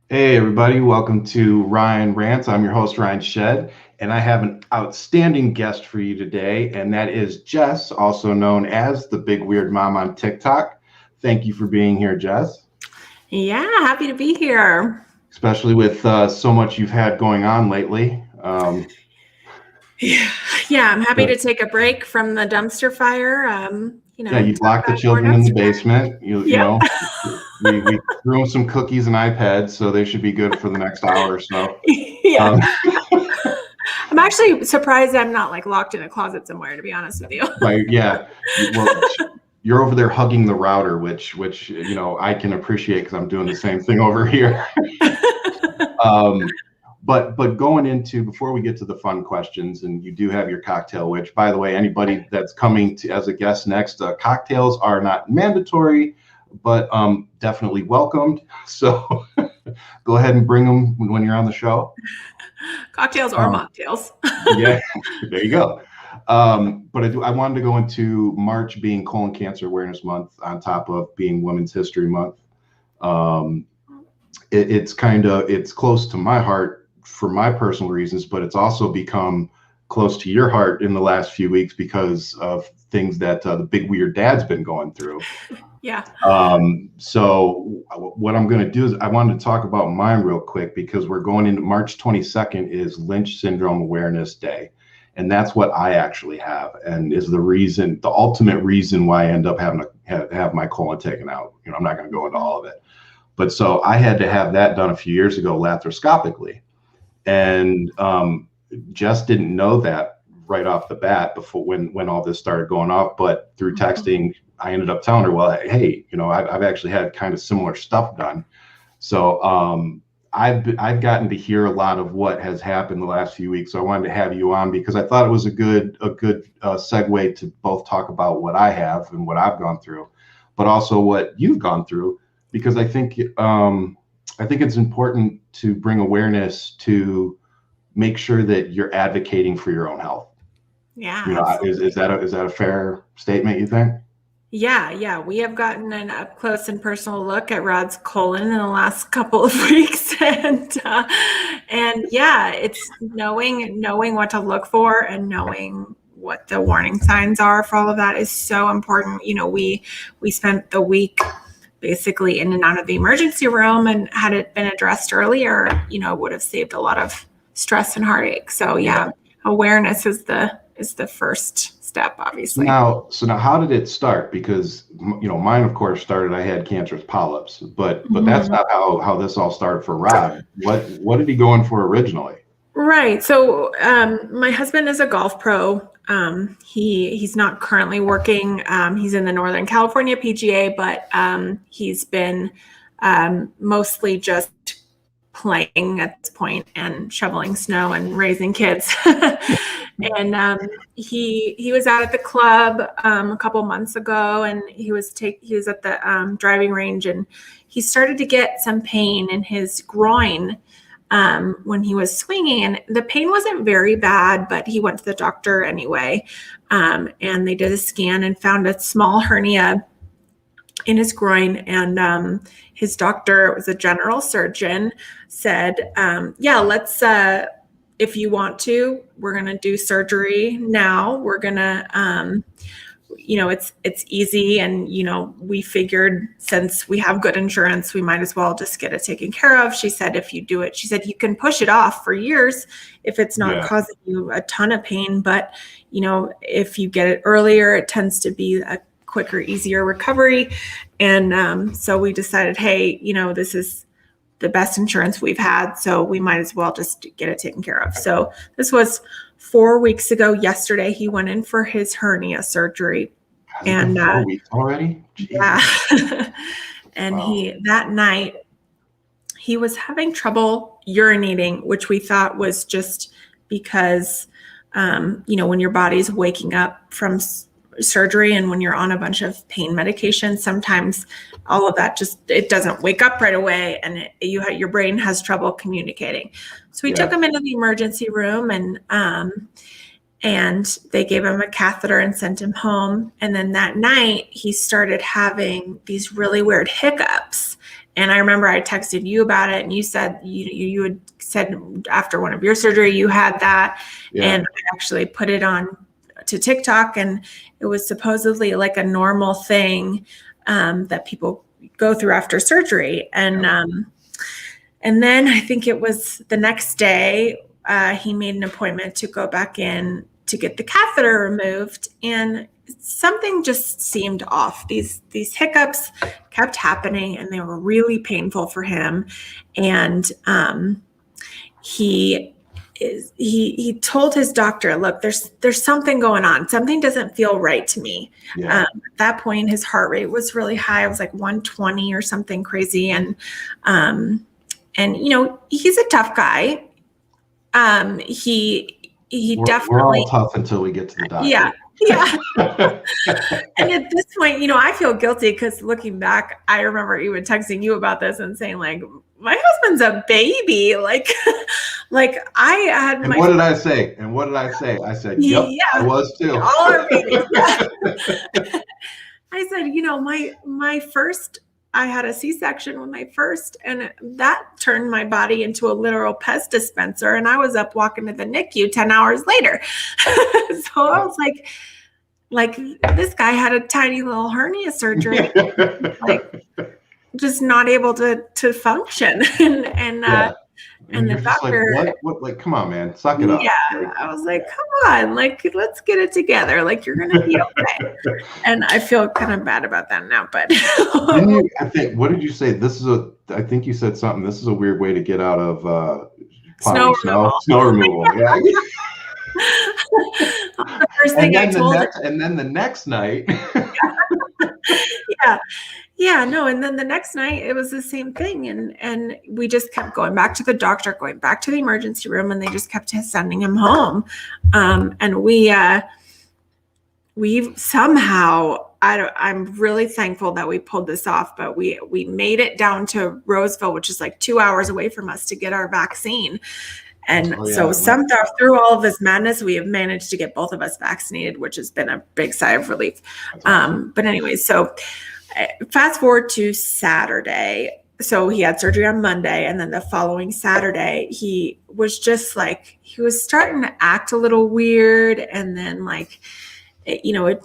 Hey everybody, welcome to Rants. I'm your host Ryan Shed, and I have an outstanding guest for you today, and that is Jess, also known as the Big Weird Mom on TikTok. Thank you for being here, Jess. Yeah, happy to be here. Especially with so much you've had going on lately. Yeah, I'm happy to take a break from the dumpster fire. Yeah, you Talk locked the about more children in the dumpster fire. basement. You Yep. know, we threw them some cookies and iPads, so they should be good for the next hour or so. Yeah. Um, I'm actually surprised I'm not like locked in a closet somewhere, to be honest with you. well, you're over there hugging the router, which I can appreciate because I'm doing the same thing over here. But going into, before we get to the fun questions, and you do have your cocktail, which, by the way, anybody that's coming to as a guest next, cocktails are not mandatory, but definitely welcomed. So go ahead and bring them when you're on the show. Cocktails or mocktails. Yeah, there you go. But I wanted to go into March being Colon Cancer Awareness Month on top of being Women's History Month. It's close to my heart for my personal reasons, but it's also become close to your heart in the last few weeks because of things that the Big Weird Dad's been going through. Yeah. So what I'm going to do is I wanted to talk about mine real quick because we're going into March 22nd is Lynch Syndrome Awareness Day. And that's what I actually have, and is the ultimate reason why I end up having to have my colon taken out. I'm not going to go into all of it, but so I had to have that done a few years ago laparoscopically, and Jess didn't know that right off the bat before when all this started going off. But through texting, I ended up telling her, well, hey, I've actually had kind of similar stuff done, so I've gotten to hear a lot of what has happened the last few weeks. So I wanted to have you on because I thought it was a good segue to both talk about what I have and what I've gone through, but also what you've gone through, because I think it's important to bring awareness to make sure that you're advocating for your own health. Yeah. Is that a fair statement, you think? Yeah. We have gotten an up close and personal look at Rod's colon in the last couple of weeks, and yeah, it's knowing what to look for and knowing what the warning signs are for all of that is so important. We spent the week basically in and out of the emergency room, and had it been addressed earlier, it would have saved a lot of stress and heartache. So yeah. Awareness is the first step, obviously. So now how did it start? Because mine, of course, started, I had cancerous polyps, but that's not how this all started for Rod. What did he go in for originally? Right. So my husband is a golf pro. He's not currently working. He's in the Northern California PGA, but he's been mostly just playing at this point and shoveling snow and raising kids. And he was out at the club a couple months ago, and he was at the driving range, and he started to get some pain in his groin when he was swinging, and the pain wasn't very bad, but he went to the doctor anyway, and they did a scan and found a small hernia in his groin, and his doctor, was a general surgeon, said, let's if you want to, we're going to do surgery now. We're going to it's easy, and we figured since we have good insurance, we might as well just get it taken care of. She said if you do it, she said you can push it off for years if it's not causing you a ton of pain, but if you get it earlier, it tends to be a quicker, easier recovery. And so we decided, hey, this is the best insurance we've had, so we might as well just get it taken care of. So this was 4 weeks ago. Yesterday, he went in for his hernia surgery. And 4 weeks already? Jeez. Yeah. And that night, he was having trouble urinating, which we thought was just because, when your body's waking up from surgery and when you're on a bunch of pain medication, sometimes all of that it doesn't wake up right away, and your brain has trouble communicating. So we took him into the emergency room, and they gave him a catheter and sent him home. And then that night he started having these really weird hiccups, And I remember I texted you about it, and you said you had said after one of your surgery you had that, and I actually put it on to TikTok, and it was supposedly like a normal thing that people go through after surgery. And then I think it was the next day he made an appointment to go back in to get the catheter removed, and something just seemed off. These hiccups kept happening, and they were really painful for him. And he told his doctor, look, there's something going on. Something doesn't feel right to me. At that point, his heart rate was really high. It was like 120 or something crazy. And he's a tough guy. We're definitely all tough until we get to the doctor. Yeah. And at this point, I feel guilty because looking back, I remember even texting you about this and saying like, my husband's a baby. Like I had and what did I say? I said, yep, I was too. All our babies. Yeah. I said, my first, I had a C-section with my first, and that turned my body into a literal pest dispenser. And I was up walking to the NICU 10 hours later. So I was like this guy had a tiny little hernia surgery, like just not able to function. And the doctor, like, what? Like, come on, man, suck it up. Yeah, I was like, come on, like, let's get it together. Like, you're gonna be okay. And I feel kind of bad about that now. But what did you say? I think you said something. This is a weird way to get out of snow removal. Yeah. The first thing and then the next night. And then the next night it was the same thing, and we just kept going back to the doctor, going back to the emergency room, and they just kept sending him home. And we somehow, I'm really thankful that we pulled this off, but we made it down to Roseville, which is like 2 hours away from us, to get our vaccine. And so somehow through all of this madness, we have managed to get both of us vaccinated, which has been a big sigh of relief. But anyways, so fast forward to Saturday. So he had surgery on Monday, and then the following Saturday, he was just like, he was starting to act a little weird. And then like,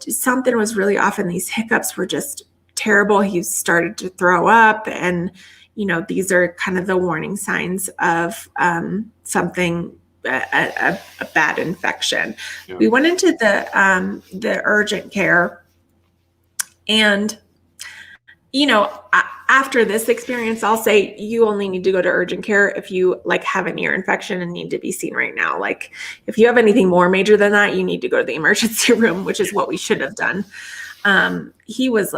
something was really off, and these hiccups were just terrible. He started to throw up, and these are kind of the warning signs of something, a bad infection. Yeah. We went into the urgent care, and after this experience, I'll say you only need to go to urgent care if you like have an ear infection and need to be seen right now. Like if you have anything more major than that, you need to go to the emergency room, which is what we should have done. He was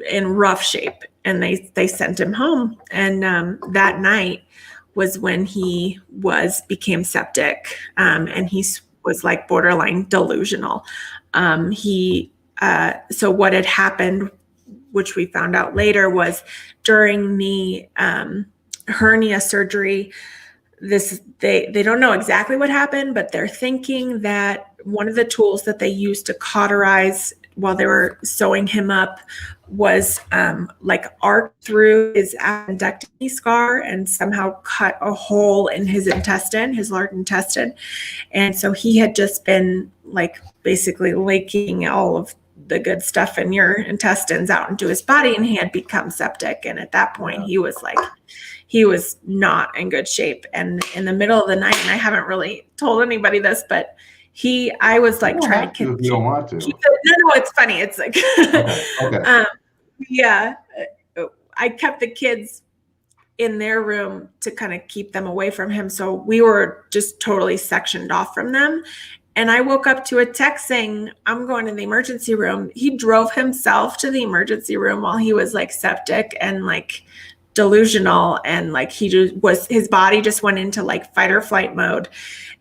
in rough shape, and they sent him home. And that night was when he became septic, and he was like borderline delusional. So what had happened, which we found out later, was during the hernia surgery, they don't know exactly what happened, but they're thinking that one of the tools that they used to cauterize while they were sewing him up was like arced through his appendectomy scar and somehow cut a hole in his intestine, his large intestine. And so he had just been like basically leaking all of the good stuff in your intestines out into his body, and he had become septic. And at that point, he was not in good shape. And in the middle of the night, and I haven't really told anybody this, but I was like trying to. You don't want to. No, it's funny. It's like, okay. I kept the kids in their room to kind of keep them away from him. So we were just totally sectioned off from them. And I woke up to a text saying, I'm going to the emergency room. He drove himself to the emergency room while he was like septic and like delusional. And like his body just went into like fight or flight mode.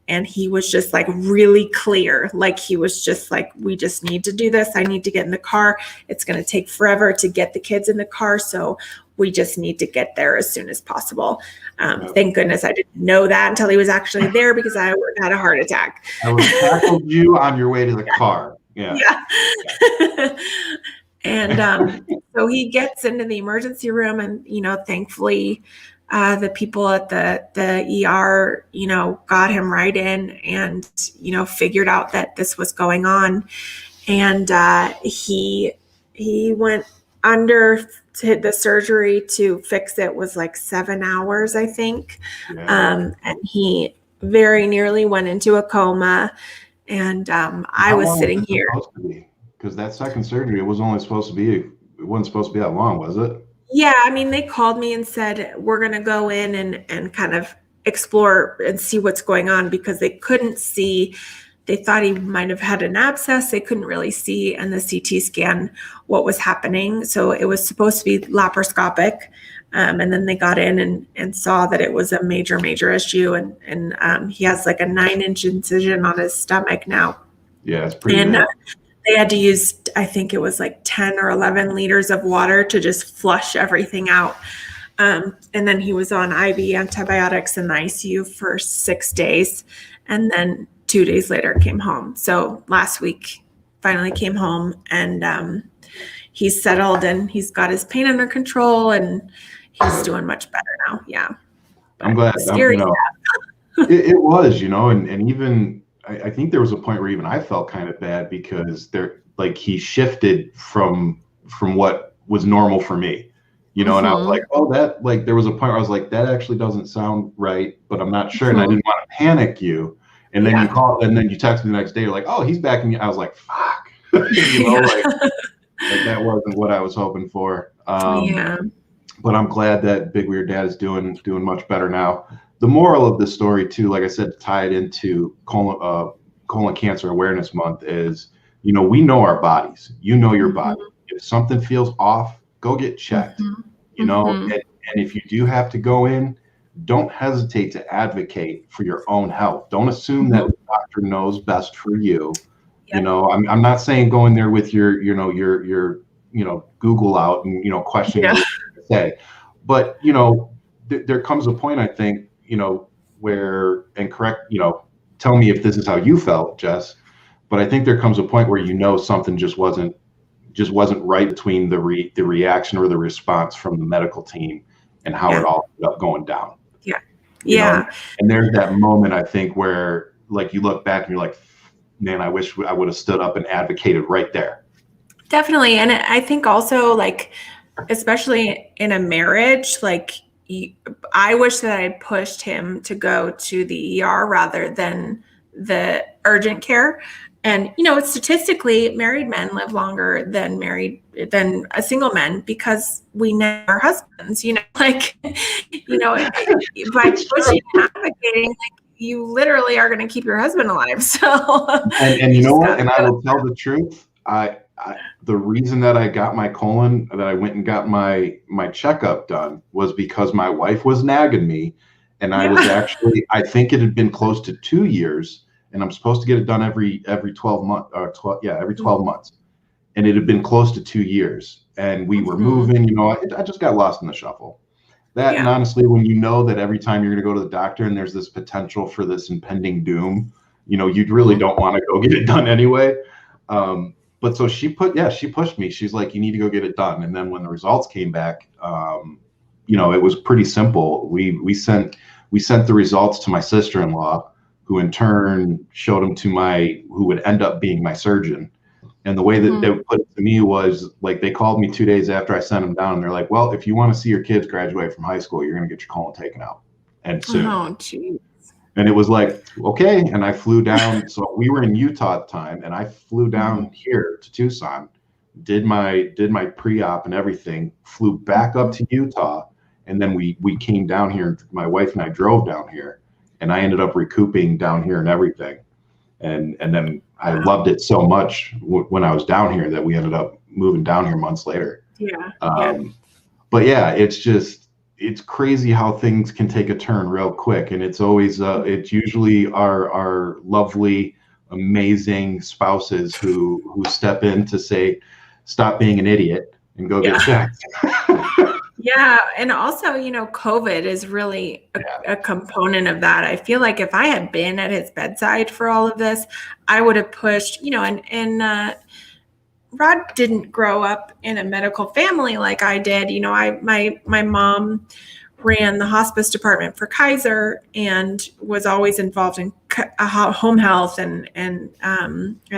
And he was just like really clear. Like he was just like, we just need to do this. I need to get in the car. It's going to take forever to get the kids in the car. So we just need to get there as soon as possible. Thank goodness I didn't know that until he was actually there, because I would have had a heart attack. I would have tackled you on your way to the car. Yeah. And So he gets into the emergency room, and, thankfully, the people at the ER, got him right in and, figured out that this was going on. And he went under to the surgery to fix it was like 7 hours, I think. Yeah. And he very nearly went into a coma. And I was sitting here. Because that second surgery, it wasn't supposed to be that long, was it? Yeah, I mean, they called me and said, we're going to go in and kind of explore and see what's going on, because they couldn't see. They thought he might have had an abscess. They couldn't really see in the CT scan what was happening. So it was supposed to be laparoscopic. And then they got in and saw that it was a major, major issue. And he has like a 9-inch incision on his stomach now. Yeah, it's pretty bad. They had to use, I think it was like 10 or 11 liters of water to just flush everything out. And then he was on IV antibiotics in the ICU for 6 days. And then 2 days later came home. So last week finally came home, and he's settled and he's got his pain under control, and he's doing much better now. Yeah. I'm glad. Scary. It was, and even I think there was a point where even I felt kind of bad, because he shifted from what was normal for me, and I was like, oh, that, like, there was a point where I was like, that actually doesn't sound right, but I'm not sure. And I didn't want to panic you. And then you call, and then you text me the next day, you're like, oh, he's back. And I was like, fuck, like that wasn't what I was hoping for. But I'm glad that Big Weird Dad is doing much better now. The moral of this story too, like I said, to tie it into colon cancer awareness month, is, we know our bodies. You know your body. If something feels off, go get checked. And if you do have to go in, don't hesitate to advocate for your own health. Don't assume that the doctor knows best for you. Yep. I'm not saying go in there with your Google out and, questioning what you say, but, there comes a point, I think, where, and correct, tell me if this is how you felt, Jess, but I think there comes a point where, something just wasn't right between the reaction or the response from the medical team and how it all ended up going down. Yeah. And there's that moment, I think, where, like, you look back and you're like, man, I wish I would have stood up and advocated right there. Definitely. And I think also, like, especially in a marriage, like, I wish that I had pushed him to go to the ER rather than the urgent care. And, statistically, married men live longer than a single man, because we know our husbands, by pushing and advocating, like, you literally are going to keep your husband alive. So, and you know what? And I will tell the truth. The reason that I got my colon, that I went and got my checkup done, was because my wife was nagging me, and I was actually, I think it had been close to 2 years. And I'm supposed to get it done every 12 months, every 12 months. And it had been close to 2 years, and we were moving, I just got lost in the shuffle. And honestly, when you know that every time you're going to go to the doctor and there's this potential for this impending doom, you really don't want to go get it done anyway. But so she pushed me. She's like, you need to go get it done. And then when the results came back, it was pretty simple. We sent the results to my sister-in-law, who in turn showed them to who would end up being my surgeon. And the way that they would put it to me was, like, they called me 2 days after I sent them down, and they're like, well, if you want to see your kids graduate from high school, you're going to get your colon taken out. And soon. Oh, geez. And it was like, okay. And I flew down. So we were in Utah at the time, and I flew down here to Tucson, did my pre-op and everything, flew back up to Utah. And then we came down here. My wife and I drove down here. And I ended up recouping down here and everything. And then I loved it so much when I was down here that we ended up moving down here months later. But it's crazy how things can take a turn real quick. And it's always, it's usually our lovely, amazing spouses who step in to say, stop being an idiot and go get checked. Yeah. And also, COVID is really a component of that. I feel like if I had been at his bedside for all of this, I would have pushed, and Rod didn't grow up in a medical family like I did. You know, my mom ran the hospice department for Kaiser and was always involved in home health and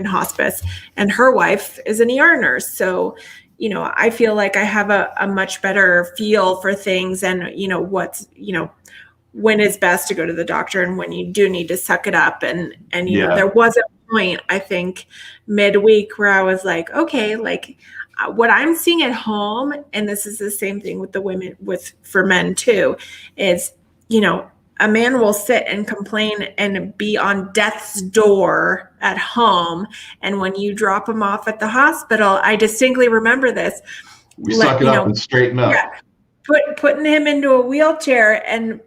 hospice. And her wife is an ER nurse. So, you know, I feel like I have a much better feel for things and, you know, what's, you know, when it's best to go to the doctor and when you do need to suck it up. And you know, there was a point, I think, midweek where I was like, okay, like what I'm seeing at home, and this is the same thing with the women, for men too, is, you know, a man will sit and complain and be on death's door at home. And when you drop him off at the hospital, I distinctly remember this. We suck it up and straighten up. Yeah, putting him into a wheelchair and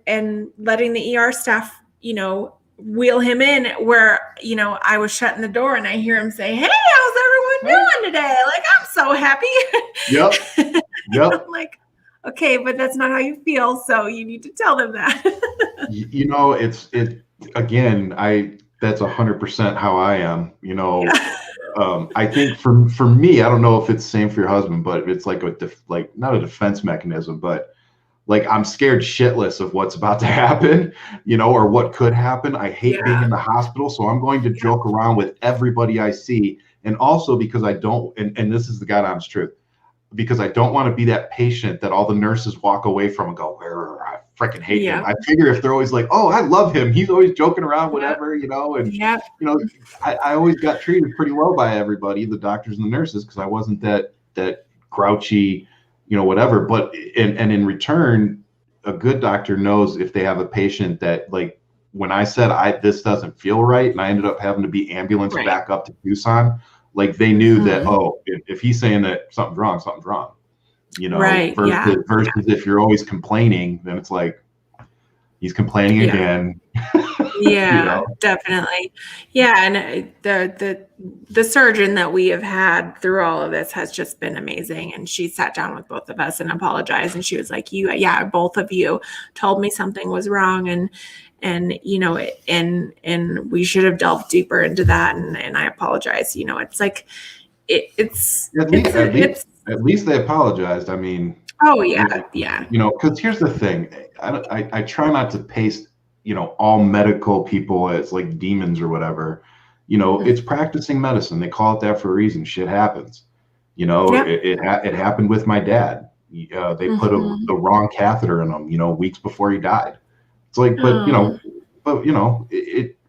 letting the ER staff, you know, wheel him in, where, you know, I was shutting the door and I hear him say, "Hey, how's everyone doing today? Like, I'm so happy." Yep. I'm like, okay, but that's not how you feel. So you need to tell them that. You know, that's 100% how I am, you know. I think for me, I don't know if it's the same for your husband, but it's like not a defense mechanism, but like I'm scared shitless of what's about to happen, you know, or what could happen. I hate being in the hospital, so I'm going to joke around with everybody I see. And also because I don't, and this is the God honest truth, because I don't want to be that patient that all the nurses walk away from and go, I freaking hate him. I figure if they're always like, oh, I love him, he's always joking around, whatever, you know, and you know, I always got treated pretty well by everybody, the doctors and the nurses, because I wasn't that grouchy, you know, whatever. But and in return, a good doctor knows if they have a patient that, like, when I said this doesn't feel right, and I ended up having to be ambulance back up to Tucson, like they knew that, oh, if he's saying that something's wrong, you know, versus if you're always complaining, then it's like, he's complaining again. Yeah, you know? Definitely. Yeah. And the surgeon that we have had through all of this has just been amazing. And she sat down with both of us and apologized. And she was like, both of you told me something was wrong. And, you know, and we should have delved deeper into that. And I apologize. You know, it's like, at least they apologized. I mean, you know, because here's the thing. I try not to paste, you know, all medical people as like demons or whatever. You know, it's practicing medicine. They call it that for a reason. Shit happens. You know, it happened with my dad. They put the wrong catheter in him, you know, weeks before he died. It's like, but you know,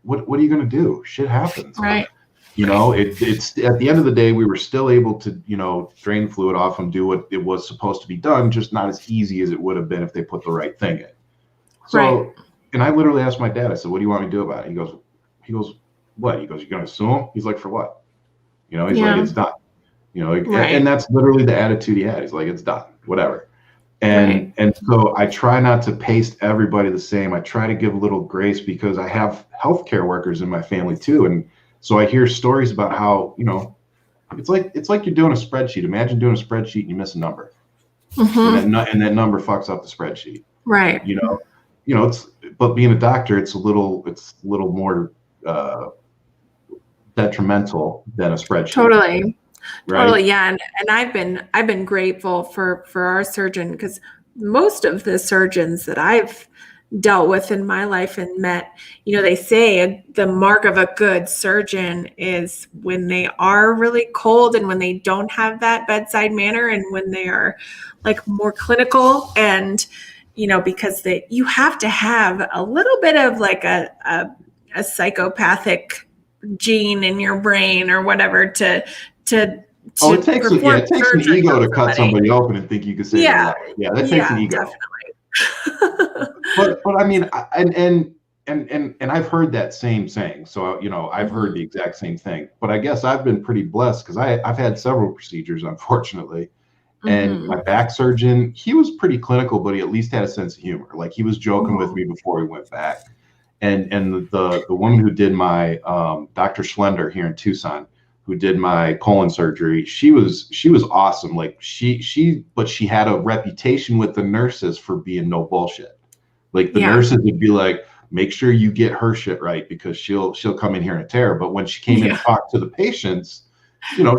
what are you going to do? Shit happens. Right. You know, it's at the end of the day, we were still able to, you know, drain fluid off and do what it was supposed to be done, just not as easy as it would have been if they put the right thing in. So, and I literally asked my dad, I said, "What do you want me to do about it?" He goes, "What?" He goes, "You're going to sue him?" He's like, "For what?" You know, he's like, "It's done." You know, and that's literally the attitude he had. He's like, "It's done, whatever." And so I try not to paste everybody the same. I try to give a little grace because I have healthcare workers in my family too. And so I hear stories about how, you know, it's like you're doing a spreadsheet. Imagine doing a spreadsheet and you miss a number. And that number fucks up the spreadsheet. Right. You know, but being a doctor, it's a little more detrimental than a spreadsheet. Totally. Right? Totally. Yeah. And I've been grateful for our surgeon, because most of the surgeons that I've dealt with in my life and met, you know, they say the mark of a good surgeon is when they are really cold and when they don't have that bedside manner and when they are like more clinical. And, you know, because you have to have a little bit of like a psychopathic gene in your brain or whatever to it takes an ego to cut somebody open and think you can say that takes an ego. Definitely. but I mean, and I've heard that same saying. So, you know, I've heard the exact same thing. But I guess I've been pretty blessed because I've had several procedures, unfortunately. And my back surgeon, he was pretty clinical, but he at least had a sense of humor. Like he was joking with me before he went back. And the woman who did my Dr. Schlender here in Tucson, who did my colon surgery, she was awesome. Like but she had a reputation with the nurses for being no bullshit. Like the nurses would be like, make sure you get her shit right because she'll come in here and tear. But when she came in and talked to the patients,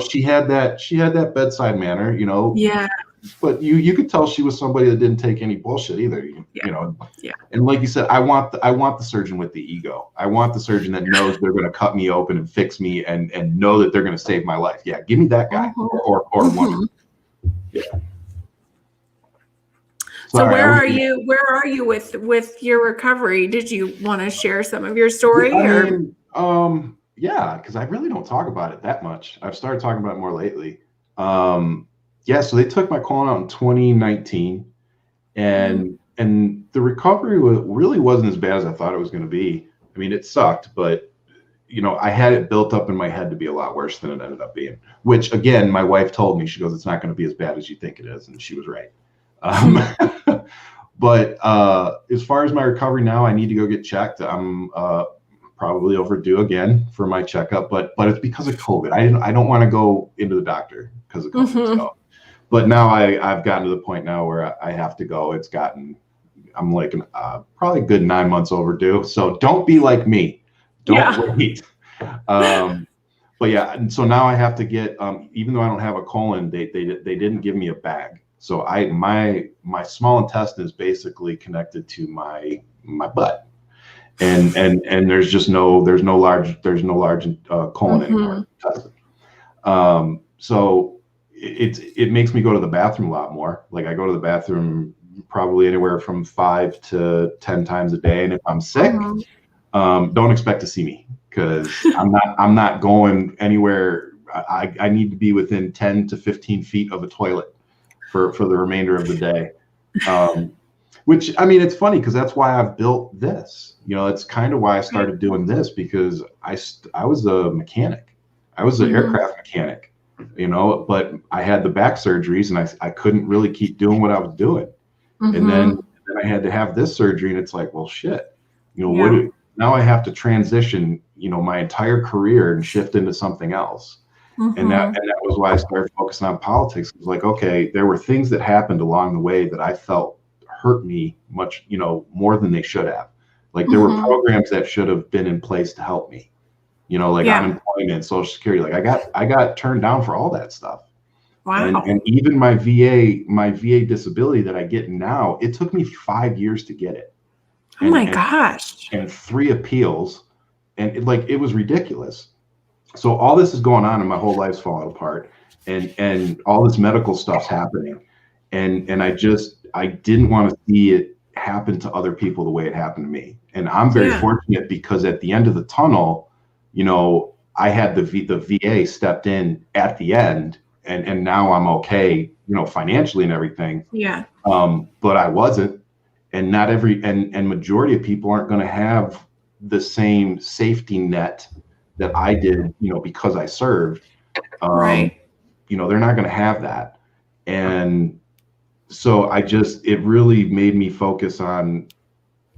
she had that bedside manner, Yeah. but you could tell she was somebody that didn't take any bullshit either, Yeah. And like you said, I want the surgeon with the ego. I want the surgeon that knows they're going to cut me open and fix me and know that they're going to save my life. Yeah, give me that guy or woman. Yeah. So where are you with your recovery? Did you want to share some of your story? Yeah, because I really don't talk about it that much. I've started talking about it more lately. So they took my colon out in 2019, and the recovery really wasn't as bad as I thought it was going to be. I mean, it sucked, but I had it built up in my head to be a lot worse than it ended up being. Which again, my wife told me, she goes, "It's not going to be as bad as you think it is," and she was right. But as far as my recovery now, I need to go get checked. I'm probably overdue again for my checkup, but it's because of COVID. I don't want to go into the doctor because of COVID. So, but now I've gotten to the point now where I have to go. I'm like probably a good 9 months overdue. So don't be like me. Don't wait. But yeah, and so now I have to get, even though I don't have a colon, they didn't give me a bag. So my small intestine is basically connected to my butt, and there's no large colon anymore. So it makes me go to the bathroom a lot more. Like I go to the bathroom probably anywhere from 5 to 10 times a day, and if I'm sick, don't expect to see me because I'm not going anywhere. I need to be within 10 to 15 feet of a toilet for the remainder of the day. Which, I mean, it's funny because that's why I've built this. It's kind of why I started doing this, because I was a mechanic. I was an aircraft mechanic, but I had the back surgeries and I couldn't really keep doing what I was doing. And then I had to have this surgery, and it's like, well, shit, now I have to transition, my entire career and shift into something else. And that was why I started focusing on politics. It was like, okay, there were things that happened along the way that I felt hurt me much, more than they should have. Like there were programs that should have been in place to help me, unemployment, Social Security. Like I got turned down for all that stuff. Wow. And even my VA disability that I get now, it took me 5 years to get it. Oh my gosh. And 3 appeals. And it was ridiculous. So all this is going on and my whole life's falling apart, and all this medical stuff's happening. And I didn't want to see it happen to other people the way it happened to me. And I'm very fortunate because at the end of the tunnel, I had the VA stepped in at the end, and now I'm okay, financially and everything. Yeah. But I wasn't, and not and majority of people aren't going to have the same safety net that I did, because I served. Right. They're not going to have that. And so it really made me focus on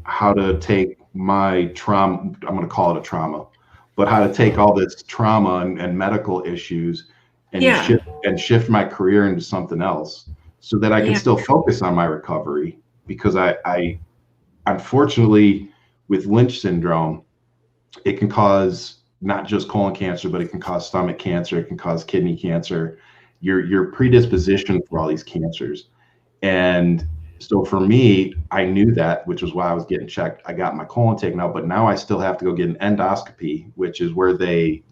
how to take my trauma, I'm going to call it a trauma, but how to take all this trauma and medical issues and shift my career into something else so that I can still focus on my recovery. Because I unfortunately, with Lynch syndrome, it can cause not just colon cancer, but it can cause stomach cancer. It can cause kidney cancer. Your predisposition for all these cancers. And so for me, I knew that, which was why I was getting checked. I got my colon taken out, but now I still have to go get an endoscopy, which is where they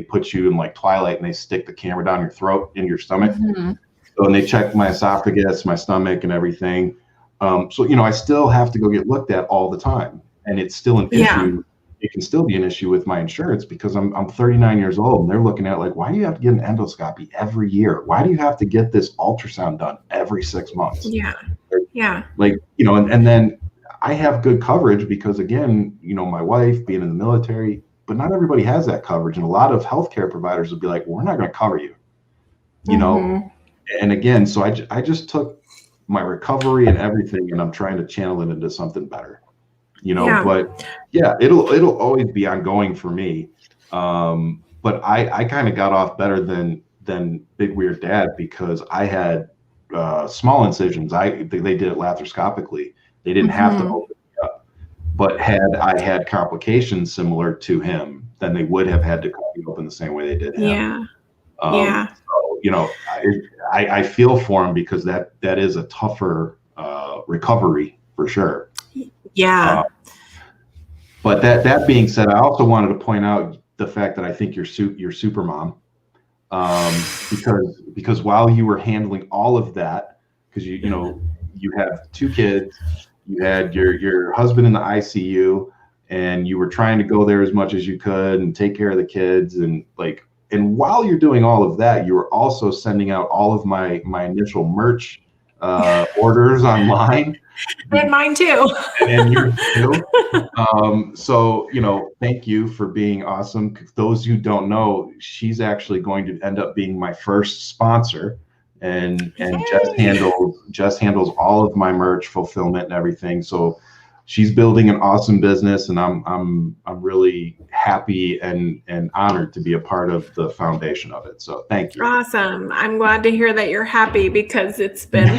put you in like Twilight and they stick the camera down your throat, in your stomach. So, and they check my esophagus, my stomach, and everything. So, I still have to go get looked at all the time, and it's still an issue. It can still be an issue with my insurance because I'm 39 years old, and they're looking at like, why do you have to get an endoscopy every year? Why do you have to get this ultrasound done every 6 months? Yeah. Like, and then I have good coverage because again, my wife being in the military, but not everybody has that coverage. And a lot of healthcare providers would be like, well, we're not going to cover you, and again, so I just took my recovery and everything, and I'm trying to channel it into something better. But yeah, it'll always be ongoing for me. But I kind of got off better than Big Weird Dad because I had small incisions. They did it laparoscopically. They didn't have to open me up. But had I had complications similar to him, then they would have had to cut me open the same way they did him. So, I feel for him because that is a tougher recovery for sure. Yeah. But that being said, I also wanted to point out the fact that I think you're super mom, because while you were handling all of that, because you have 2 kids, you had your husband in the ICU, and you were trying to go there as much as you could and take care of the kids, and while you're doing all of that, you were also sending out all of my initial merch orders online. And mine too. And yours too. So, thank you for being awesome. Those who don't know, she's actually going to end up being my first sponsor, and Jess handles all of my merch fulfillment and everything. So she's building an awesome business, and I'm really happy and honored to be a part of the foundation of it. So thank you. Awesome. I'm glad to hear that you're happy, because it's been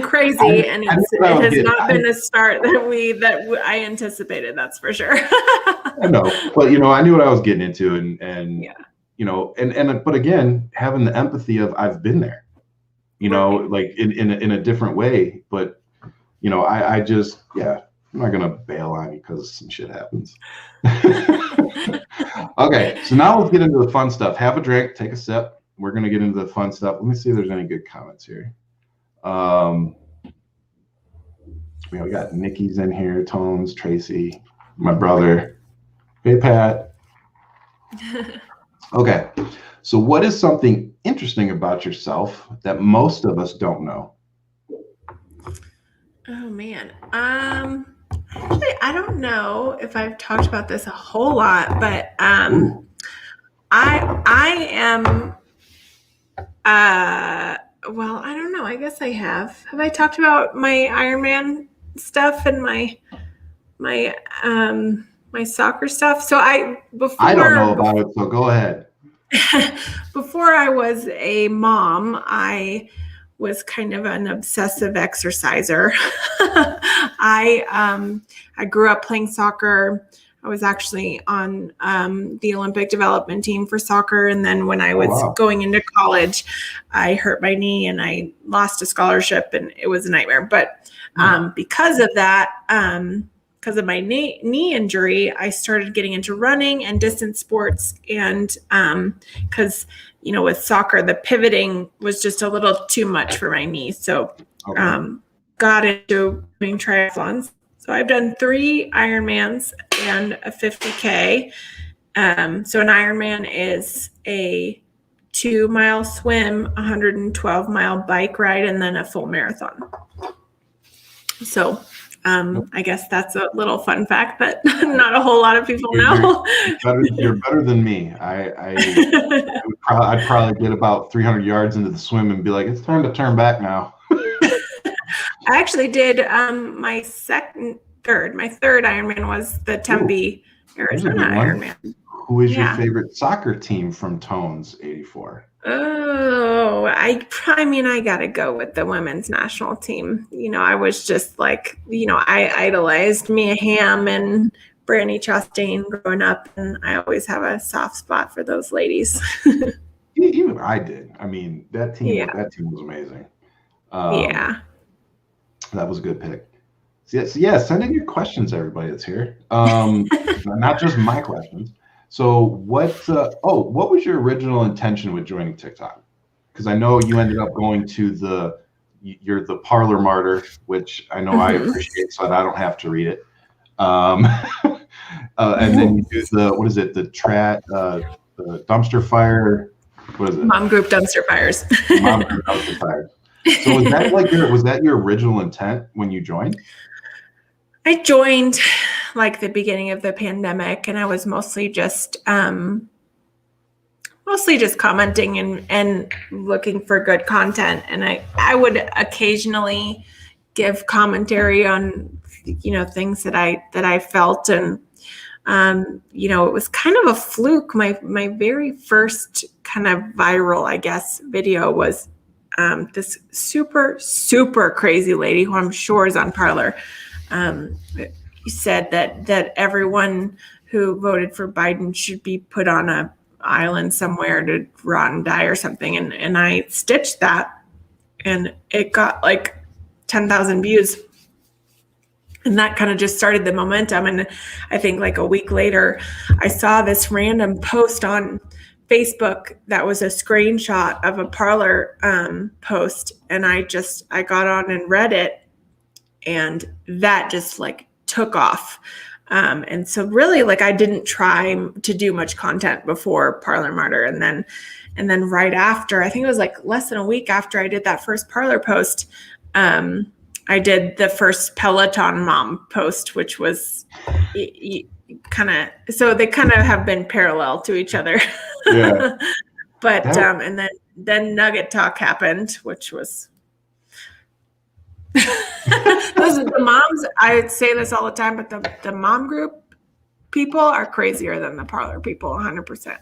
crazy, and it has not been a start that I anticipated. That's for sure. I know, but I knew what I was getting into, and yeah. But again, having the empathy of I've been there, Right. like in a different way, but I just, I'm not gonna bail on you because some shit happens. Okay, so now let's get into the fun stuff. Have a drink, take a sip. We're gonna get into the fun stuff. Let me see if there's any good comments here. We got Nikki's in here, Tones, Tracy, my brother. Hey, Pat. Okay, so what is something interesting about yourself that most of us don't know? Oh man. Actually, I don't know if I've talked about this a whole lot, but I am well, I don't know. I guess I have. Have I talked about my Ironman stuff and my soccer stuff? So I don't know about it, so go ahead. Before I was a mom, I was kind of an obsessive exerciser. I grew up playing soccer. I was actually on the Olympic development team for soccer. And then when I was going into college, I hurt my knee and I lost a scholarship, and it was a nightmare. But because of that, because of my knee injury, I started getting into running and distance sports. And because, with soccer, the pivoting was just a little too much for my knee. So got into doing triathlons. So I've done 3 Ironmans and a 50K. So an Ironman is a 2-mile swim, 112-mile bike ride, and then a full marathon. So I guess that's a little fun fact that not a whole lot of people know. You're better than me. I'd probably get about 300 yards into the swim and be like, it's time to turn back now. I actually did my third Ironman was the Tempe, Arizona Ironman. Who is your favorite soccer team from Tones 84? Oh, I gotta go with the women's national team. I was just like, I idolized Mia Hamm and Brandy Chastain growing up, and I always have a soft spot for those ladies. Even I did. I mean, that team was amazing. That was a good pick. So send in your questions, everybody that's here. Not just my questions. So what was your original intention with joining TikTok? Because I know you ended up going to you're the Parler martyr, which I know I appreciate, so that I don't have to read it. And then you do the dumpster fire. What is it? Mom group dumpster fires. Mom group dumpster fires. So was that your original intent when you joined? I joined like the beginning of the pandemic, and I was mostly just commenting and looking for good content. And I would occasionally give commentary on, things that I felt. And, it was kind of a fluke. My very first kind of viral, I guess, video was this super, super crazy lady who I'm sure is on Parler. Said that everyone who voted for Biden should be put on a island somewhere to rot and die or something. And I stitched that, and it got like 10,000 views. And that kind of just started the momentum. And I think like a week later, I saw this random post on Facebook that was a screenshot of a Parler post. And I got on and read it, and that just like took off. And so really, like, I didn't try to do much content before Parler Martyr. And then right after, I think it was like less than a week after I did that first Parler post, I did the first Peloton mom post, which was kind of, so they kind of have been parallel to each other. Yeah. But, and then Nugget Talk happened, which was, those are the moms. I say this all the time, but the mom group people are crazier than the Parler people, 100%.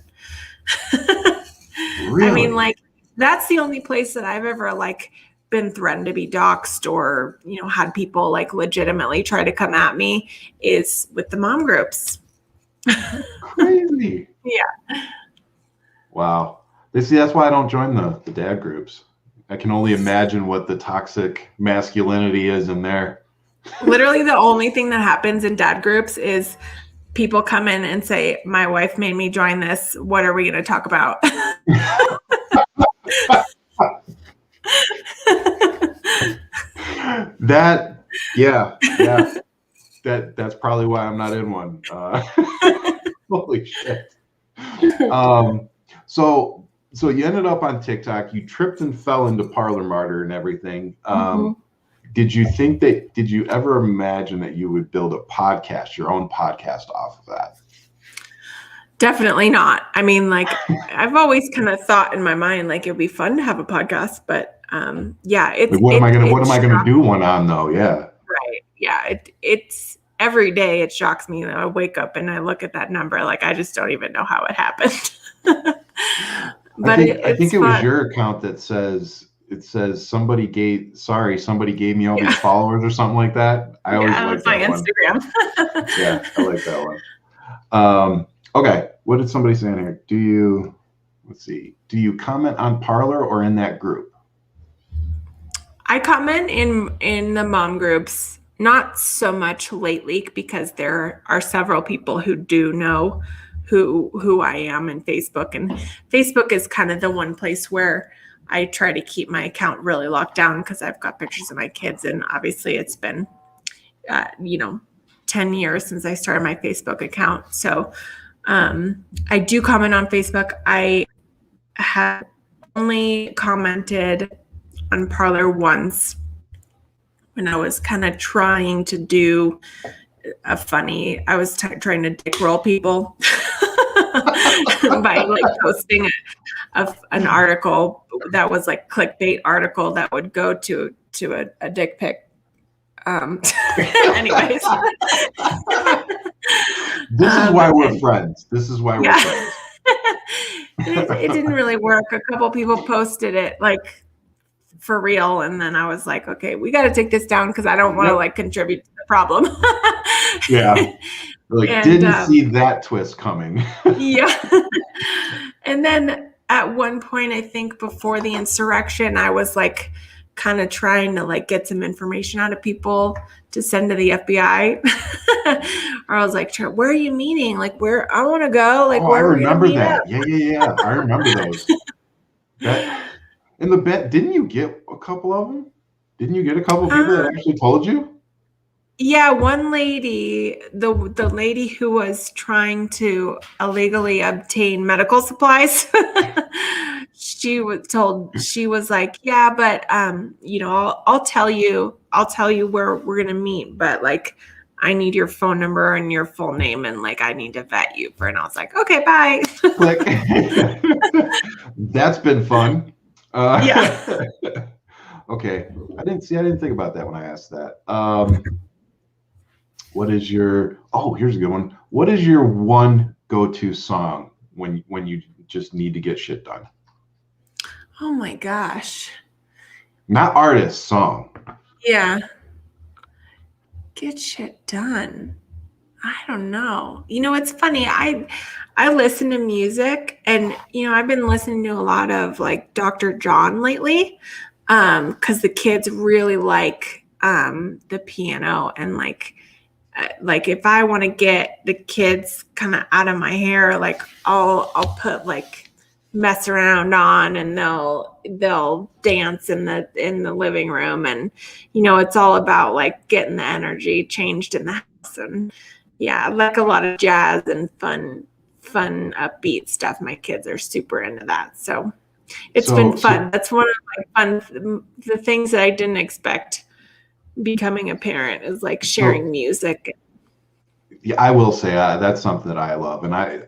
Really? I mean, like, that's the only place that I've ever like been threatened to be doxxed or, you know, had people like legitimately try to come at me is with the mom groups. Crazy. Yeah. Wow. That's why I don't join the dad groups. I can only imagine what the toxic masculinity is in there. Literally the only thing that happens in dad groups is people come in and say, my wife made me join this. What are we going to talk about? That's probably why I'm not in one. Holy shit. So you ended up on TikTok. You tripped and fell into Parler Martyr and everything. Did you ever imagine that you would build a podcast, your own podcast off of that? Definitely not. I mean, like, I've always kind of thought in my mind, like, it'd be fun to have a podcast, but yeah. What am I gonna do one on though? Yeah. Right. Yeah. It's every day it shocks me that I wake up and I look at that number. Like, I just don't even know how it happened. But I think it was your account that says somebody gave me all these followers or something like that. I always like that my one. Instagram. Yeah, I like that one. Okay, what did somebody say in here? Do you comment on Parler or in that group? I comment in the mom groups, not so much lately, because there are several people who do know who I am in Facebook, and Facebook is kind of the one place where I try to keep my account really locked down because I've got pictures of my kids, and obviously it's been 10 years since I started my Facebook account. So I do comment on Facebook. I have only commented on Parler once when I was kind of trying to do I was trying to dick roll people by like posting an article that was like clickbait article that would go to a dick pic. Anyways. This is why we're friends. This is why we're friends. It didn't really work. A couple people posted it like for real, and then I was like, okay, we got to take this down because I don't want to like contribute to the problem. Yeah. Like, didn't see that twist coming. Yeah. And then at one point, I think before the insurrection, I was like kind of trying to like get some information out of people to send to the FBI. Or I was like, where are you meeting? Like, where I want to go. Like, where I remember that. Yeah. I remember those. In the bet, didn't you get a couple of them? Didn't you get a couple of people that actually told you? Yeah, one lady, the lady who was trying to illegally obtain medical supplies, she was like, yeah, but I'll tell you where we're gonna meet, but like I need your phone number and your full name, and like I need to vet you for. And I was like, okay, bye. Click. That's been fun. Yeah. Okay, I didn't think about that when I asked that. Here's a good one. What is your one go-to song when you just need to get shit done? Oh my gosh. Not artist, song. Yeah. Get shit done. I don't know. It's funny. I listen to music, and I've been listening to a lot of like Dr. John lately, because the kids really like the piano, and like if I want to get the kids kind of out of my hair, like I'll put like Mess Around on, and they'll dance in the living room, and it's all about like getting the energy changed in the house. And yeah, I like a lot of jazz and fun upbeat stuff. My kids are super into that, so it's been fun. That's one of my the things that I didn't expect becoming a parent, is like sharing music. Yeah, I will say that's something that I love, and I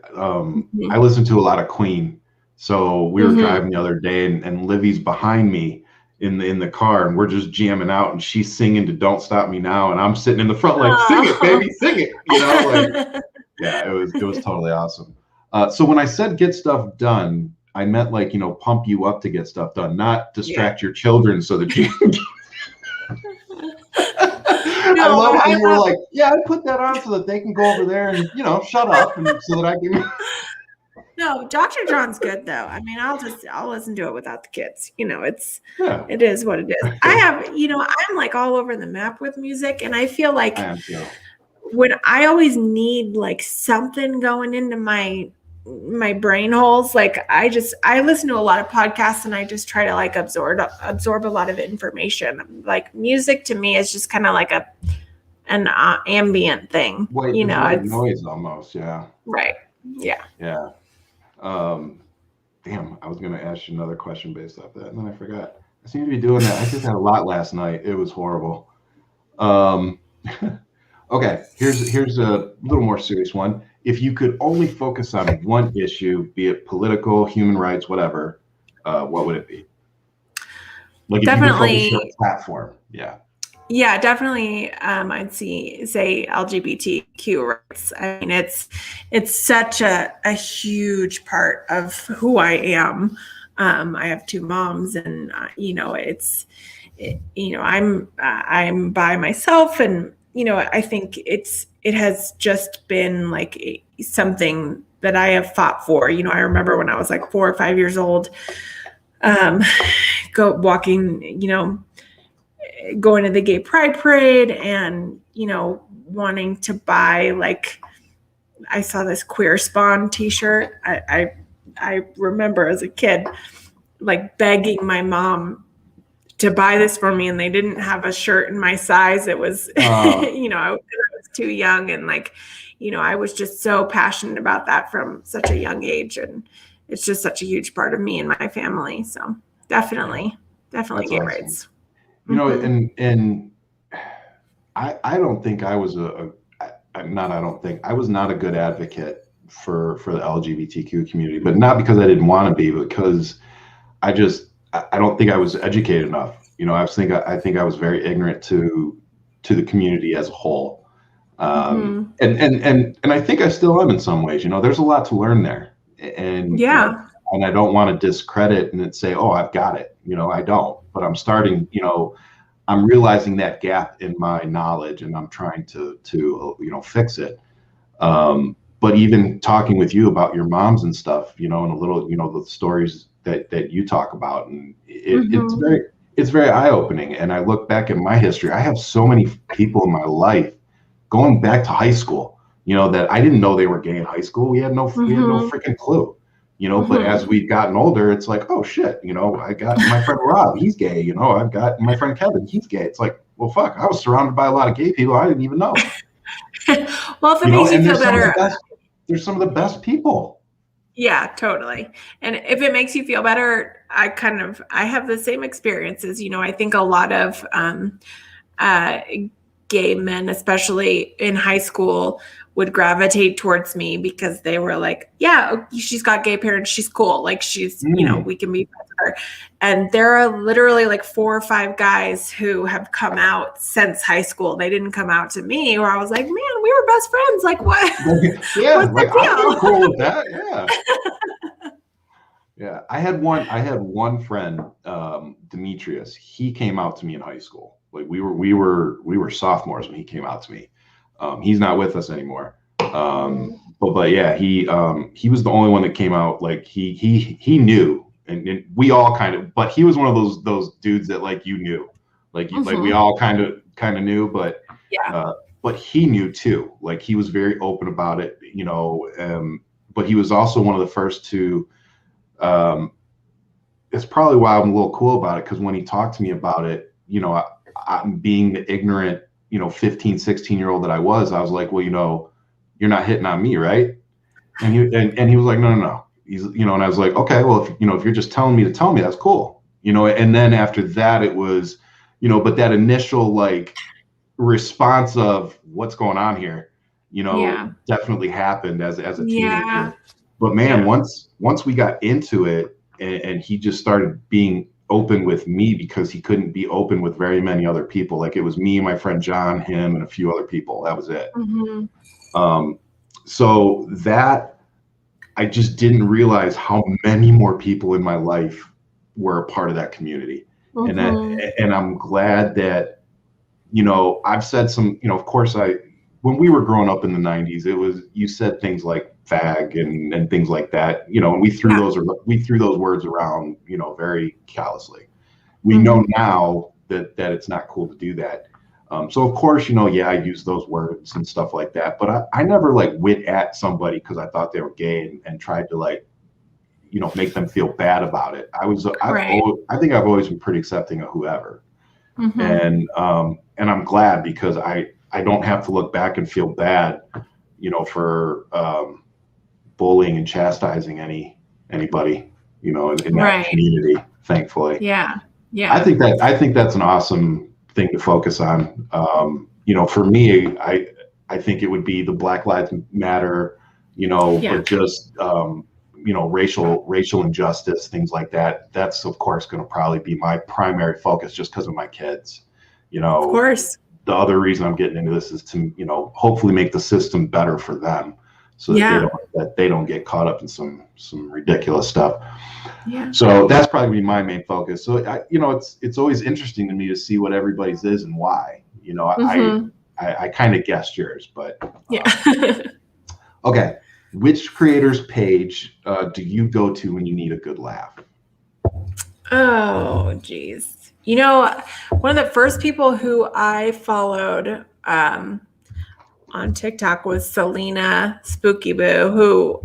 listen to a lot of Queen. So we were driving the other day, and Livy's behind me in the car, and we're just jamming out, and she's singing to "Don't Stop Me Now," and I'm sitting in the front like, "Sing it, baby, sing it!" Like, yeah, it was totally awesome. So when I said get stuff done, I meant like pump you up to get stuff done, not distract your children so that you. I love how you were like, yeah, I put that on so that they can go over there and shut up, and so that I can. No, Dr. John's good though. I mean, I'll listen to it without the kids. It is what it is. I have, I'm like all over the map with music, and I feel like when I always need like something going into my brain holes, like I listen to a lot of podcasts, and I just try to like absorb a lot of information. Like music to me is just kind of like an ambient thing. White noise almost. Yeah. Right. Yeah. Yeah. Damn, I was going to ask you another question based off that, and then I forgot. I seem to be doing that. I did that a lot last night. It was horrible. Okay, here's a little more serious one. If you could only focus on one issue, be it political, human rights, whatever, what would it be? Like definitely if you could focus on a platform. Yeah. Yeah, definitely. I'd say LGBTQ rights. I mean, it's such a huge part of who I am. I have two moms, and I'm by myself, and I think it has just been like something that I have fought for. I remember when I was like 4 or 5 years old, going to the gay pride parade, and wanting to buy, like, I saw this Queer Spawn t-shirt. I remember as a kid like begging my mom to buy this for me, and they didn't have a shirt in my size. It was I was too young, and like I was just so passionate about that from such a young age, and it's just such a huge part of me and my family. So definitely That's gay awesome. rights. And I don't think I was I was not a good advocate for the LGBTQ community, but not because I didn't want to be, but because I don't think I was educated enough. I think I was very ignorant to the community as a whole. And I think I still am in some ways. There's a lot to learn there. And and I don't want to discredit and say, oh, I've got it. I don't, but I'm starting, I'm realizing that gap in my knowledge, and I'm trying to fix it. But even talking with you about your moms and stuff, and a little, the stories that you talk about, and it's very eye-opening. And I look back at my history. I have so many people in my life going back to high school, that I didn't know they were gay in high school. We had no freaking clue. But as we've gotten older, it's like, oh shit, I got my friend Rob, he's gay, I've got my friend Kevin, he's gay. It's like, well, fuck, I was surrounded by a lot of gay people I didn't even know. Well, if it makes you feel better, they're some of the best people. Yeah, totally. And if it makes you feel better, I have the same experiences. I think a lot of gay men, especially in high school, would gravitate towards me because they were like, yeah, she's got gay parents. She's cool. Like she's, we can be friends with her. And there are literally like 4 or 5 guys who have come out since high school. They didn't come out to me, where I was like, man, we were best friends. Like what? Yeah. Like, I'm cool with that. Yeah. Yeah. I had one friend, Demetrius. He came out to me in high school. Like we were sophomores when he came out to me. He's not with us anymore. But yeah, he was the only one that came out. Like he knew, and we all kind of. But he was one of those dudes that like you knew, like we all kind of knew. But yeah. But he knew too. Like he was very open about it, you know. But he was also one of the first to. It's probably why I'm a little cool about it, because when he talked to me about it, you know, I'm being the ignorant, you know, 15, 16-year-old that I was like, well, you know, you're not hitting on me, right? And he was like, no. He's, you know, and I was like, okay, well, if you're just telling me to tell me, that's cool, you know. And then after that, it was, you know, but that initial like response of what's going on here, you know, definitely happened as a teenager. But man, once we got into it, and he just started being open with me, because he couldn't be open with very many other people. Like it was me, my friend John, him, and a few other people. That was it. So that I just didn't realize how many more people in my life were a part of that community. And I'm glad that, you know, I've said some, you know, of course when we were growing up in the 90s, you said things like fag and things like that, you know, and we threw those words around, you know, very callously. We know now that it's not cool to do that. So of course, you know, I use those words and stuff like that, but I never like went at somebody because I thought they were gay and tried to like, you know, make them feel bad about it. I think I've always been pretty accepting of whoever. And I'm glad, because I don't have to look back and feel bad, you know, for bullying and chastising anybody, you know, in that community, thankfully. Yeah. I think that's an awesome thing to focus on. You know, for me, I think it would be the Black Lives Matter, you know, but just you know, racial injustice, things like that. That's of course going to probably be my primary focus, just because of my kids, you know. Of course. The other reason I'm getting into this is to, you know, hopefully make the system better for them, so that they don't get caught up in some ridiculous stuff. Yeah. So that's probably my main focus. So you know, it's always interesting to me to see what everybody's is and why. You know, I kind of guessed yours, but okay. Which creator's page do you go to when you need a good laugh? Oh, geez. You know, one of the first people who I followed on TikTok was Selena Spooky Boo, who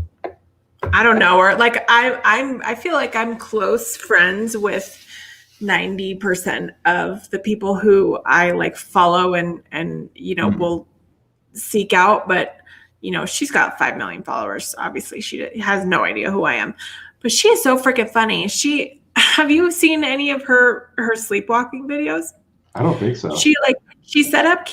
I don't know her. Like I feel like I'm close friends with 90% of the people who I like follow and you know will seek out, but you know, she's got 5 million followers. Obviously, she has no idea who I am, but she is so freaking funny. Have you seen any of her sleepwalking videos? I don't think so. She set up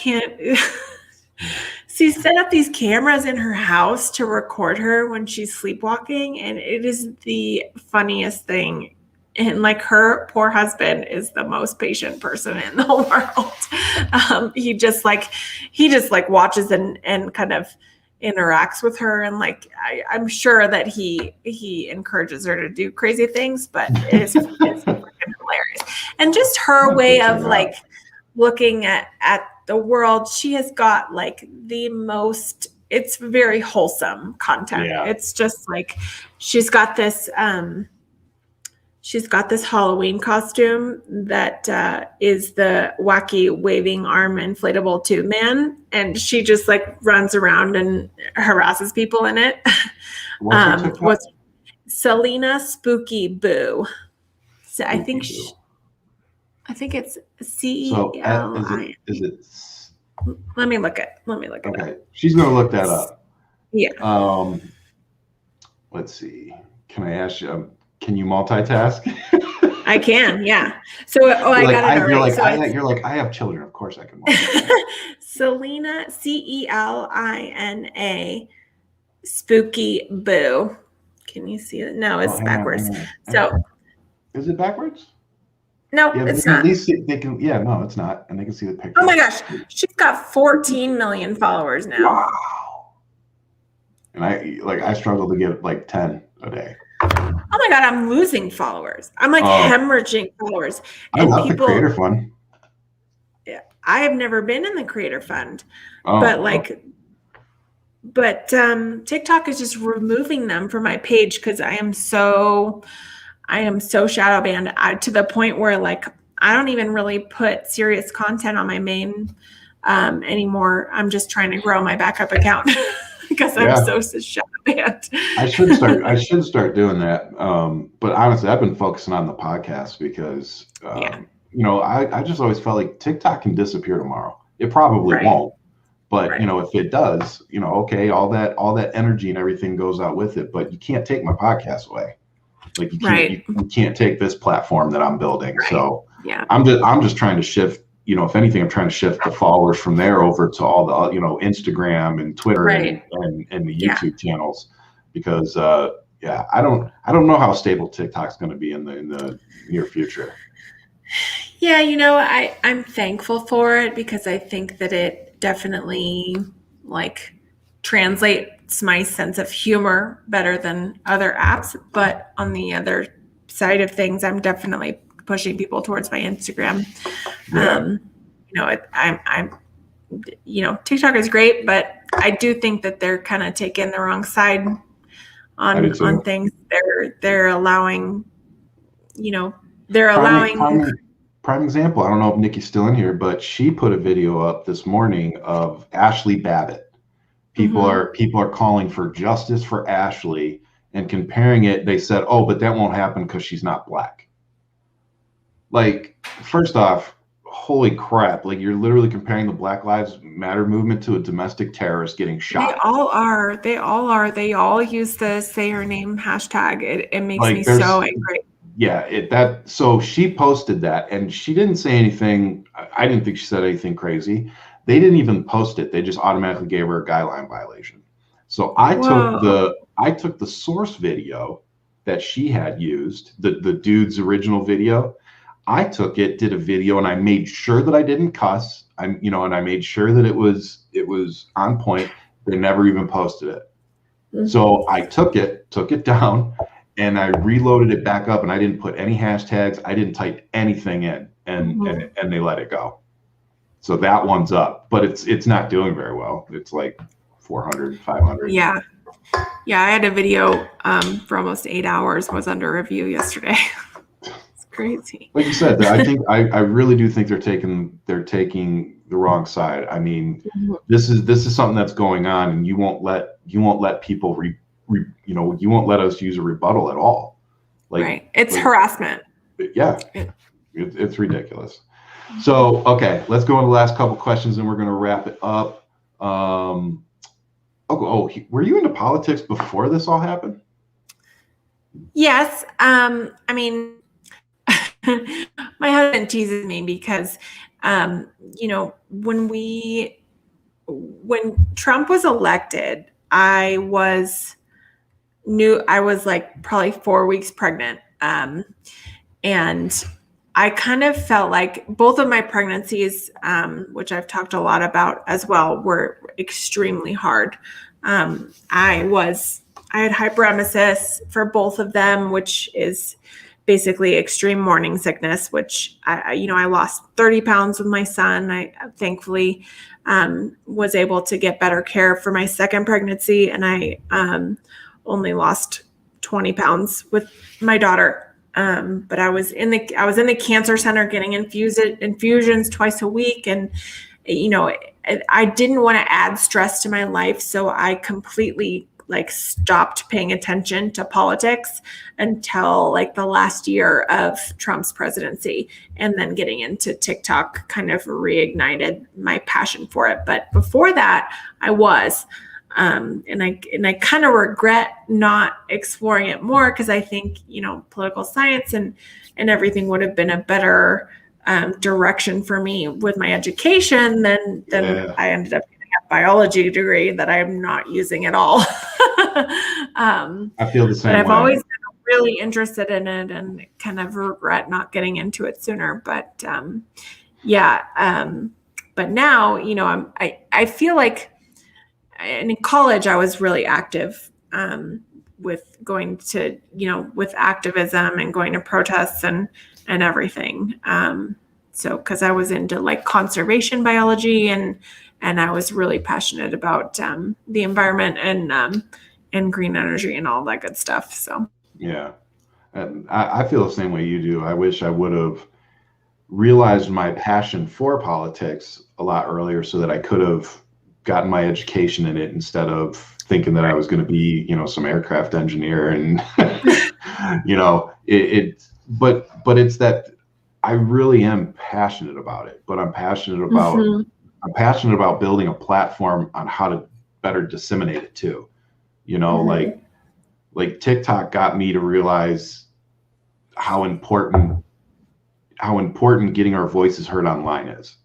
she set up these cameras in her house to record her when she's sleepwalking, and it is the funniest thing. And like, her poor husband is the most patient person in the world. He just watches and kind of interacts with her, and like I'm sure that he encourages her to do crazy things, but it's freaking hilarious. And just her way of like looking at the world, she has got like it's very wholesome content. It's just like she's got this Halloween costume that is the wacky waving arm inflatable tube man. And she just like runs around and harasses people in it. What's Selena Spooky Boo? So I think it's CELI. Is it? Let me look it. Okay. She's going to look that up. Yeah. Let's see. Can I ask you? Can you multitask? I can, yeah. So, I got it already. You're like, I have children. Of course I can multitask. Selena, CELINA, Spooky Boo. Can you see it? No, it's backwards. Is it backwards? No, it's not. At least they can. Yeah, no, it's not, and they can see the picture. Oh my gosh, she's got 14 million followers now. Wow. And I struggle to get like 10 a day. Oh my God, I'm losing followers. I'm like hemorrhaging followers. I love the creator fun. Yeah. I have never been in the creator fund, Oh, but TikTok is just removing them from my page because I am so shadow banned to the point where like I don't even really put serious content on my main anymore. I'm just trying to grow my backup account because I'm so shadow banned. I should start doing that. But honestly, I've been focusing on the podcast because I just always felt like TikTok can disappear tomorrow. It probably won't. But if it does, okay, all that energy and everything goes out with it. But you can't take my podcast away. Like you can't take this platform that I'm building. Right. So I'm just trying to shift. If anything, I'm trying to shift the followers from there over to all the Instagram and Twitter and the YouTube channels, because I don't know how stable TikTok's going to be in the near future. Yeah, I'm thankful for it because I think that it definitely like translates my sense of humor better than other apps. But on the other side of things, I'm definitely pushing people towards my Instagram. TikTok is great, but I do think that they're kind of taking the wrong side on things. They're allowing. Prime example. I don't know if Nikki's still in here, but she put a video up this morning of Ashley Babbitt. People are calling for justice for Ashley and comparing it. They said, "Oh, but that won't happen because she's not Black." Like, first off, holy crap! Like, you're literally comparing the Black Lives Matter movement to a domestic terrorist getting shot. They all are. They all use the "say her name" hashtag. It makes me so angry. Yeah, so she posted that and she didn't say anything. I didn't think she said anything crazy. They didn't even post it. They just automatically gave her a guideline violation. So I took the source video that she had used, the dude's original video. I took it, did a video, and I made sure that I didn't cuss. And I made sure that it was on point. They never even posted it. Mm-hmm. So I took it down, and I reloaded it back up, and I didn't put any hashtags. I didn't type anything in, and they let it go. So that one's up, but it's not doing very well. It's like 400, 500. Yeah. I had a video for almost 8 hours was under review yesterday. It's crazy. Like you said, I really do think they're taking the wrong side. I mean, this is something that's going on, and you won't let people you won't let us use a rebuttal at all. It's harassment. Yeah, it's ridiculous. So, okay, let's go on the last couple questions and we're going to wrap it up. Were you into politics before this all happened? Yes. I mean, my husband teases me because, when Trump was elected, I was like probably 4 weeks pregnant. And I kind of felt like both of my pregnancies, which I've talked a lot about as well, were extremely hard. I had hyperemesis for both of them, which is basically extreme morning sickness, which I lost 30 pounds with my son. I thankfully was able to get better care for my second pregnancy, and I only lost 20 pounds with my daughter. But I was in the cancer center getting infusions twice a week. And, I didn't want to add stress to my life. So I completely stopped paying attention to politics until the last year of Trump's presidency, and then getting into TikTok kind of reignited my passion for it. But before that I was, and I kind of regret not exploring it more, because I think, political science and everything would have been a better direction for me with my education than I ended up getting a biology degree that I'm not using at all. I feel the same way. I've always been really interested in it and kind of regret not getting into it sooner. But but now, I feel like, and in college, I was really active with going to, with activism and going to protests and everything. So, because I was into like conservation biology and I was really passionate about the environment and green energy and all that good stuff. So Yeah, and I feel the same way you do. I wish I would have realized my passion for politics a lot earlier so that I could have gotten my education in it instead of thinking that I was going to be, some aircraft engineer and, but it's that I really am passionate about it, but I'm passionate about building a platform on how to better disseminate it too. Like TikTok got me to realize how important getting our voices heard online is.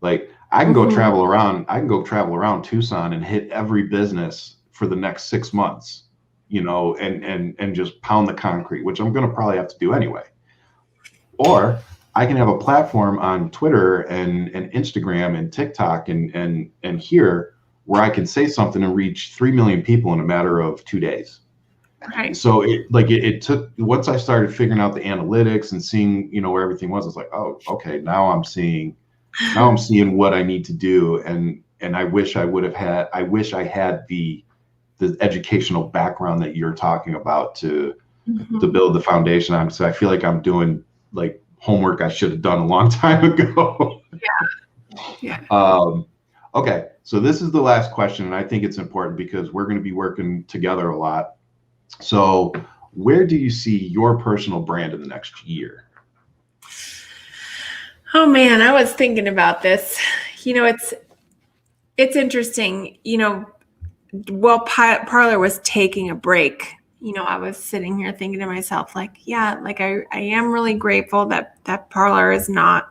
Like I can go travel around Tucson and hit every business for the next 6 months, and just pound the concrete, which I'm going to probably have to do anyway. Or I can have a platform on Twitter and Instagram and TikTok and here where I can say something and reach 3 million people in a matter of 2 days. Right. So it took, once I started figuring out the analytics and seeing, where everything was, it's like, oh, okay, now I'm seeing what I need to do. And I wish I had the educational background that you're talking about to build the foundation on. So I feel like I'm doing like homework I should have done a long time ago. Yeah. Okay. So this is the last question. And I think it's important because we're going to be working together a lot. So where do you see your personal brand in the next year? Oh man, I was thinking about this. It's interesting, while Parler was taking a break, I was sitting here thinking to myself, like, yeah, like I am really grateful that Parler is not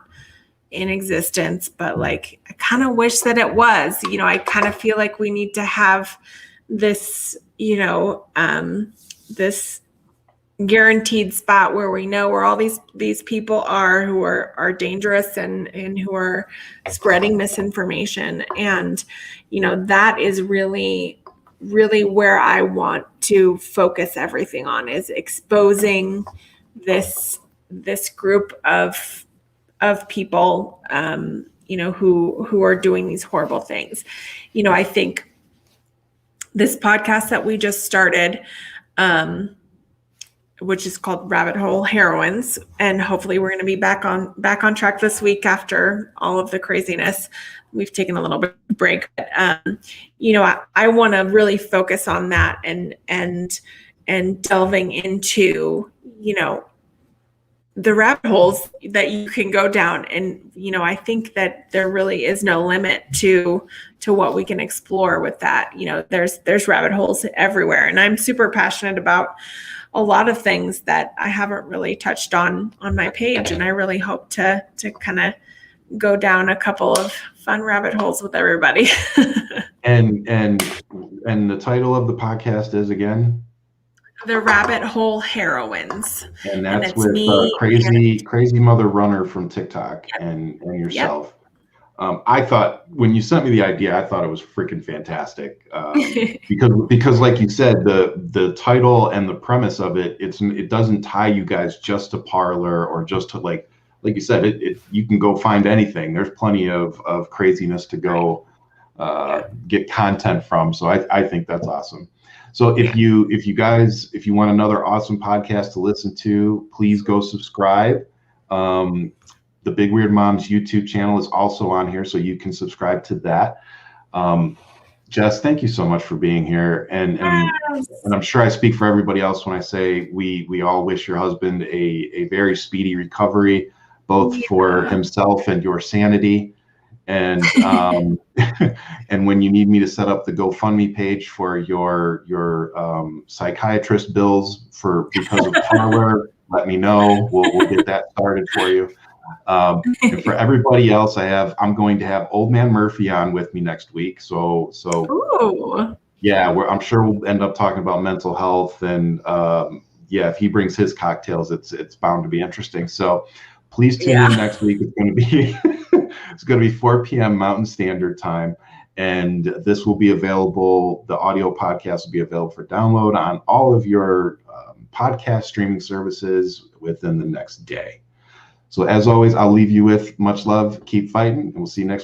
in existence, but like, I kind of wish that it was, I kind of feel like we need to have this, this guaranteed spot where we know where all these people are who are dangerous and who are spreading misinformation. And, that is really, really where I want to focus everything on, is exposing this group of people, who are doing these horrible things. I think this podcast that we just started, which is called Rabbit Hole Heroines, and hopefully we're going to be back on track this week after all of the craziness. We've taken a little bit of a break, but I want to really focus on that and delving into the rabbit holes that you can go down. And I think that there really is no limit to what we can explore with that. There's rabbit holes everywhere, and I'm super passionate about a lot of things that I haven't really touched on my page. And I really hope to kind of go down a couple of fun rabbit holes with everybody. And the title of the podcast is again? The Rabbit Hole Heroines. And that's with crazy mother runner from TikTok. Yep. and yourself. Yep. I thought when you sent me the idea, I thought it was freaking fantastic, because like you said, the title and the premise of it doesn't tie you guys just to Parler or just to like you said, you can go find anything. There's plenty of craziness to go get content from. So I think that's awesome. So if you want another awesome podcast to listen to, please go subscribe. The Big Weird Moms YouTube channel is also on here, so you can subscribe to that. Jess, thank you so much for being here. And I'm sure I speak for everybody else when I say we all wish your husband a very speedy recovery, both for himself and your sanity. And and when you need me to set up the GoFundMe page for your psychiatrist bills because of Parler, let me know. We'll get that started for you. And for everybody else, I'm going to have Old Man Murphy on with me next week. So Ooh. Yeah, I'm sure we'll end up talking about mental health, and if he brings his cocktails, it's bound to be interesting. So please tune in next week. It's going to be 4 p.m. Mountain Standard Time, and this will be available. The audio podcast will be available for download on all of your podcast streaming services within the next day. So as always, I'll leave you with much love, keep fighting, and we'll see you next week.